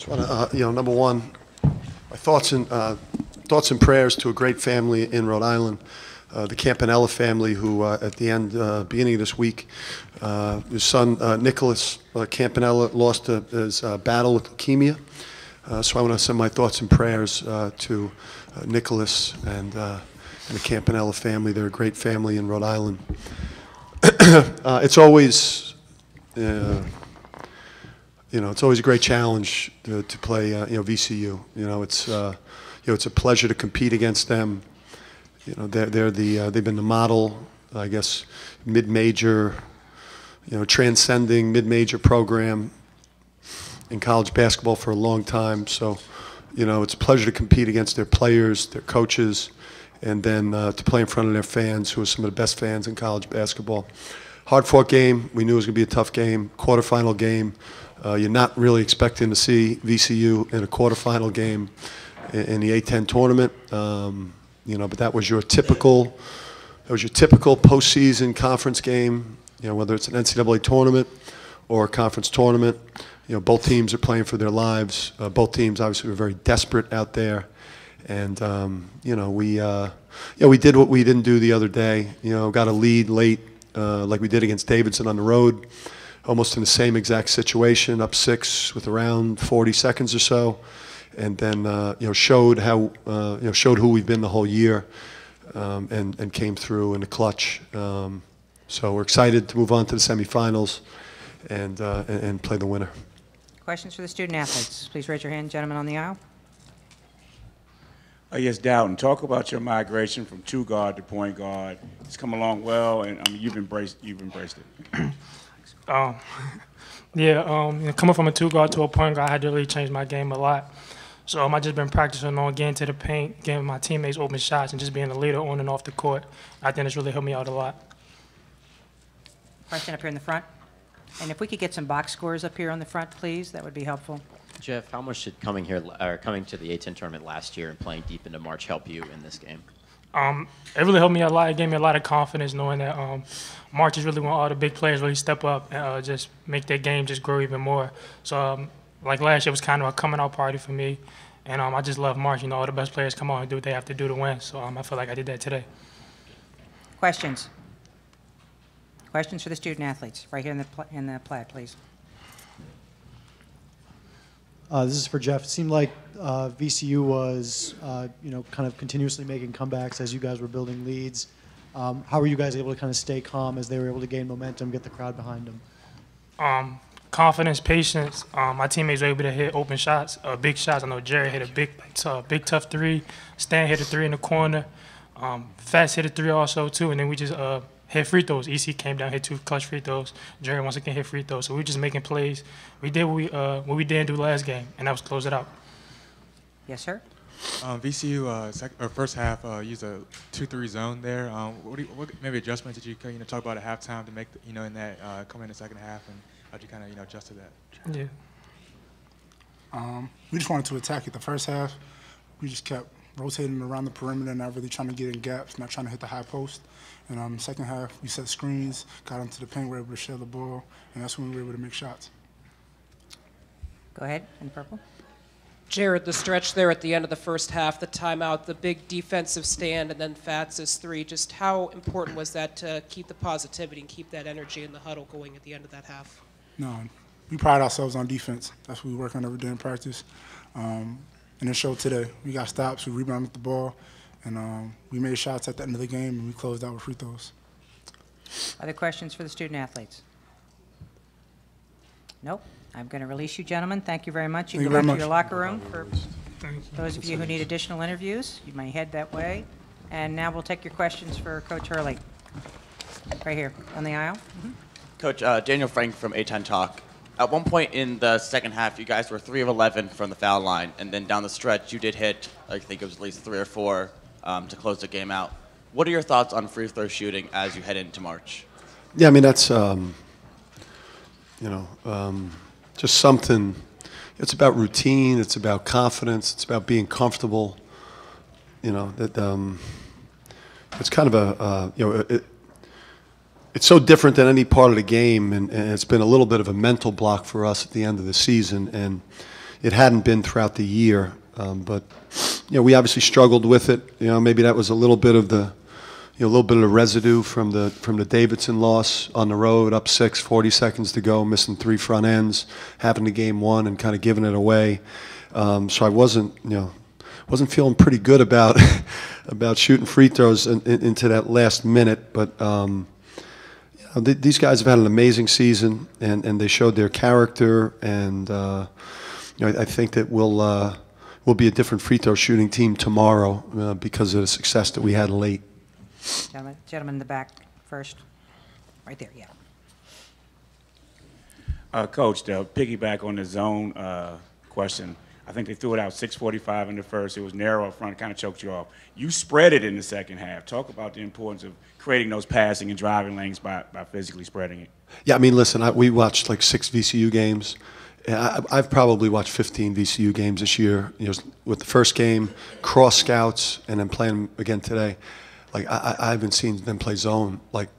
Just want to, number one, my thoughts and prayers to a great family in Rhode Island, the Campanella family, who at the beginning of this week, his son Nicholas Campanella lost his battle with leukemia. So I want to send my thoughts and prayers to Nicholas and the Campanella family. They're a great family in Rhode Island. It's always, it's always a great challenge to play, VCU. It's a pleasure to compete against them. They've been the model, I guess, mid-major, transcending mid-major program in college basketball for a long time. So, it's a pleasure to compete against their players, their coaches, and then to play in front of their fans, who are some of the best fans in college basketball. Hard-fought game. We knew it was going to be a tough game. Quarterfinal game. You're not really expecting to see VCU in a quarterfinal game in the A-10 tournament. But that was your typical postseason conference game. Whether it's an NCAA tournament or a conference tournament. Both teams are playing for their lives. Both teams obviously were very desperate out there, and we did what we didn't do the other day. Got a lead late, like we did against Davidson on the road, almost in the same exact situation, up 6 with around 40 seconds or so, and then showed who we've been the whole year, and came through in the clutch. So we're excited to move on to the semifinals and play the winner. Questions for the student athletes? Please raise your hand, gentlemen on the aisle. Yes, Dowden, talk about your migration from 2 guard to point guard. It's come along well, and you've embraced it. Coming from a 2 guard to a point guard, I had to really change my game a lot. So I just been practicing on getting to the paint, giving my teammates open shots, and just being a leader on and off the court. I think it's really helped me out a lot. Question up here in the front. And if we could get some box scores up here on the front, please, that would be helpful. Jeff, how much did coming to the A-10 tournament last year and playing deep into March help you in this game? It really helped me a lot. It gave me a lot of confidence knowing that March is really when all the big players really step up and just make their game just grow even more. So like last year was kind of a coming out party for me, and I just love March. All the best players come on and do what they have to do to win. So I feel like I did that today. Questions? Questions for the student athletes, right here in the plaid, please. This is for Jeff. It seemed like VCU was, kind of continuously making comebacks as you guys were building leads. How were you guys able to kind of stay calm as they were able to gain momentum, get the crowd behind them? Confidence, patience. My teammates were able to hit open shots, big shots. I know Jerry hit a big tough 3. Stan hit a 3 in the corner. Fats hit a 3 also too, and then we just hit free throws. EC came down, hit 2 clutch free throws. Jerry once again hit free throws. So we were just making plays. We did what we didn't do last game, and that was close it out. Yes, sir. VCU first half used a 2-3 zone there. What maybe adjustments did you talk about at halftime to make in that come in the second half, and how'd you kind of adjust to that? Yeah. We just wanted to attack it the first half. We just kept rotating around the perimeter, not really trying to get in gaps, not trying to hit the high post. And second half, we set screens, got into the paint, we were able to share the ball, and that's when we were able to make shots. Go ahead, in purple. Jared, the stretch there at the end of the first half, the timeout, the big defensive stand, and then Fats' 3, just how important was that to keep the positivity and keep that energy in the huddle going at the end of that half? No, we pride ourselves on defense. That's what we work on every day in practice. And it showed today. We got stops, we rebounded the ball, and we made shots at the end of the game, and we closed out with free throws. Other questions for the student athletes? Nope. I'm going to release you, gentlemen. Thank you very much. You can go back to your locker room. For those of you who need additional interviews, you may head that way. And now we'll take your questions for Coach Hurley. Right here on the aisle. Mm-hmm. Coach, Daniel Frank from A10 Talk. At one point in the second half, you guys were 3 of 11 from the foul line, and then down the stretch, you did hit, I think it was at least 3 or 4 to close the game out. What are your thoughts on free throw shooting as you head into March? Yeah, I mean, that's, just something. It's about routine. It's about confidence. It's about being comfortable. That it's kind of it's so different than any part of the game, and it's been a little bit of a mental block for us at the end of the season. And it hadn't been throughout the year. But we obviously struggled with it. Maybe that was a little bit of the a little bit of the residue from the Davidson loss on the road, up 6, 40 seconds to go, missing 3 front ends, having the game won and kind of giving it away. So I wasn't feeling pretty good about about shooting free throws into that last minute. But these guys have had an amazing season, and they showed their character. And I think that we'll be a different free throw shooting team tomorrow because of the success that we had late. Gentleman in the back first. Right there, yeah. Coach, to piggyback on the zone question, I think they threw it out 6:45 in the first. It was narrow up front, kind of choked you off. You spread it in the second half. Talk about the importance of creating those passing and driving lanes by physically spreading it. Yeah, I mean, listen, we watched like 6 VCU games. I've probably watched 15 VCU games this year. With the first game, cross scouts, and then playing again today. Like I haven't seen them play zone like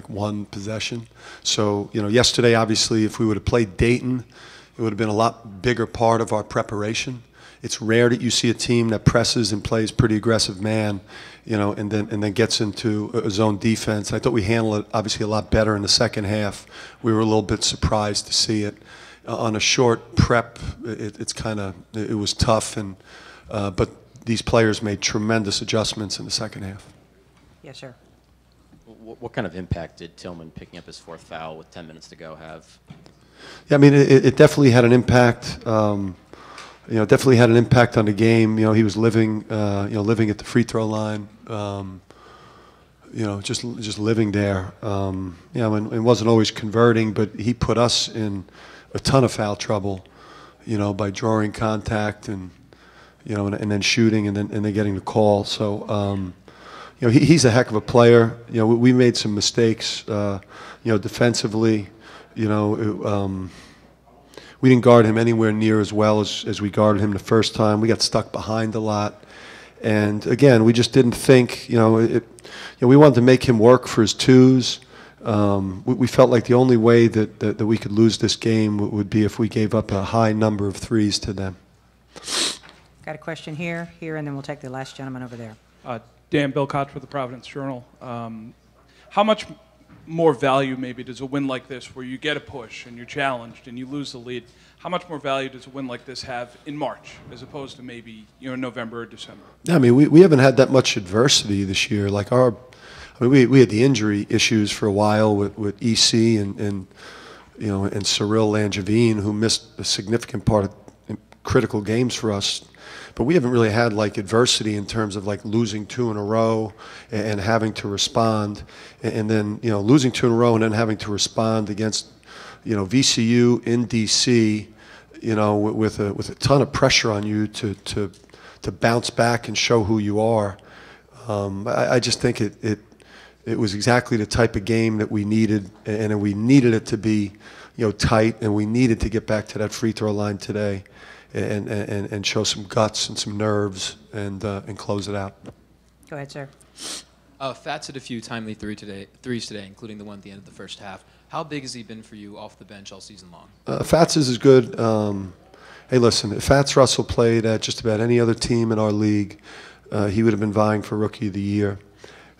one possession. So yesterday, obviously, if we would have played Dayton, it would have been a lot bigger part of our preparation. It's rare that you see a team that presses and plays pretty aggressive man, and then gets into a zone defense. I thought we handled it obviously a lot better in the second half. We were a little bit surprised to see it. On a short prep, it was tough, but these players made tremendous adjustments in the second half. Yes, sir. What kind of impact did Tillman picking up his 4th foul with 10 minutes to go have? Yeah, I mean, it definitely had an impact. Definitely had an impact on the game. He was living at the free throw line. Just living there. And wasn't always converting, but he put us in a ton of foul trouble. By drawing contact and then shooting and then getting the call. So. He's a heck of a player. We made some mistakes. Defensively. We didn't guard him anywhere near as well as we guarded him the first time. We got stuck behind a lot, and again, we just didn't think. We wanted to make him work for his twos. We felt like the only way that we could lose this game would be if we gave up a high number of threes to them. Got a question here, and then we'll take the last gentleman over there. Dan Bilcott with the Providence Journal. How much more value maybe does a win like this, where you get a push and you're challenged and you lose the lead, how much more value does a win like this have in March as opposed to maybe November or December? Yeah, I mean, we haven't had that much adversity this year. Like we had the injury issues for a while with EC and Cyril Langevin, who missed a significant part of critical games for us. But we haven't really had like adversity in terms of like losing 2 in a row and having to respond, and then losing 2 in a row and then having to respond against VCU in DC, with a ton of pressure on you to bounce back and show who you are. I just think it was exactly the type of game that we needed, and we needed it to be tight, and we needed to get back to that free throw line today. And show some guts and some nerves and close it out. Go ahead, sir. Fats hit a few timely threes today, including the one at the end of the first half. How big has he been for you off the bench all season long? Fats is good. Hey, listen, if Fats Russell played at just about any other team in our league, he would have been vying for Rookie of the Year.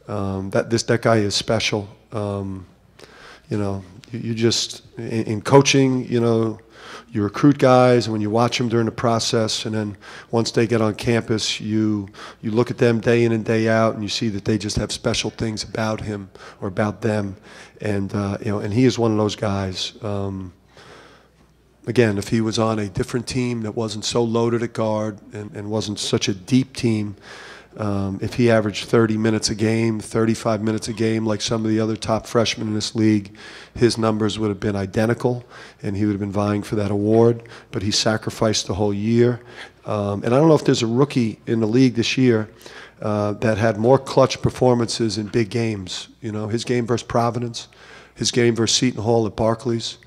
That guy is special. You just in coaching, you recruit guys, and when you watch them during the process, and then once they get on campus, you look at them day in and day out, and you see that they just have special things about him or about them, and and he is one of those guys. Again, if he was on a different team that wasn't so loaded at guard and wasn't such a deep team, if he averaged 30 minutes a game, 35 minutes a game, like some of the other top freshmen in this league, his numbers would have been identical, and he would have been vying for that award. But he sacrificed the whole year. And I don't know if there's a rookie in the league this year that had more clutch performances in big games. His game versus Providence, his game versus Seton Hall at Barclays.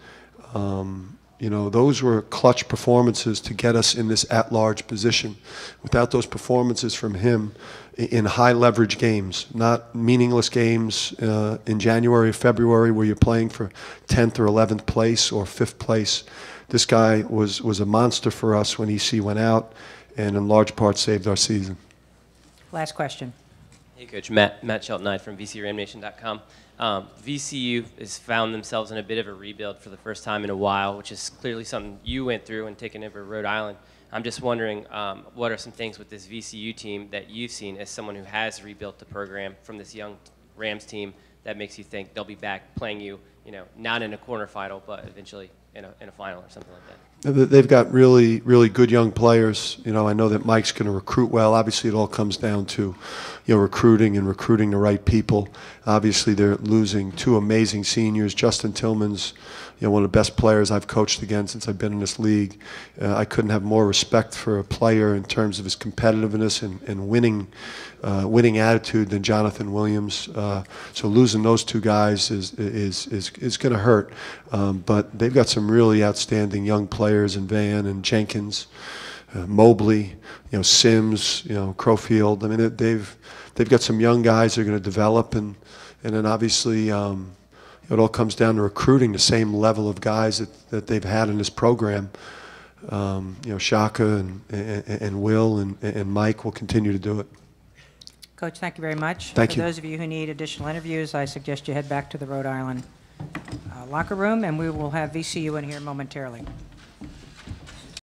Those were clutch performances to get us in this at-large position. Without those performances from him in high-leverage games, not meaningless games in January or February where you're playing for 10th or 11th place or 5th place, this guy was a monster for us when EC went out, and in large part saved our season. Last question. Hey, Coach. Matt Shelton from VCURamNation.com. VCU has found themselves in a bit of a rebuild for the first time in a while, which is clearly something you went through and taking over Rhode Island. I'm just wondering, what are some things with this VCU team that you've seen as someone who has rebuilt the program from this young Rams team that makes you think they'll be back playing you, not in a quarterfinal, but eventually in a final or something like that? They've got really, really good young players. I know that Mike's going to recruit well. Obviously, it all comes down to, recruiting and recruiting the right people. Obviously, they're losing two amazing seniors. Justin Tillman's, one of the best players I've coached against since I've been in this league. I couldn't have more respect for a player in terms of his competitiveness and winning attitude than Jonathan Williams. So losing those two guys is going to hurt. But they've got some really outstanding young players in Van and Jenkins, Mobley, Sims, Crowfield. I mean, they've got some young guys they're going to develop, and then obviously it all comes down to recruiting the same level of guys that they've had in this program. Shaka and Will and Mike will continue to do it. Coach, thank you very much. Thank you. For those of you who need additional interviews, I suggest you head back to the Rhode Island locker room, and we will have VCU in here momentarily.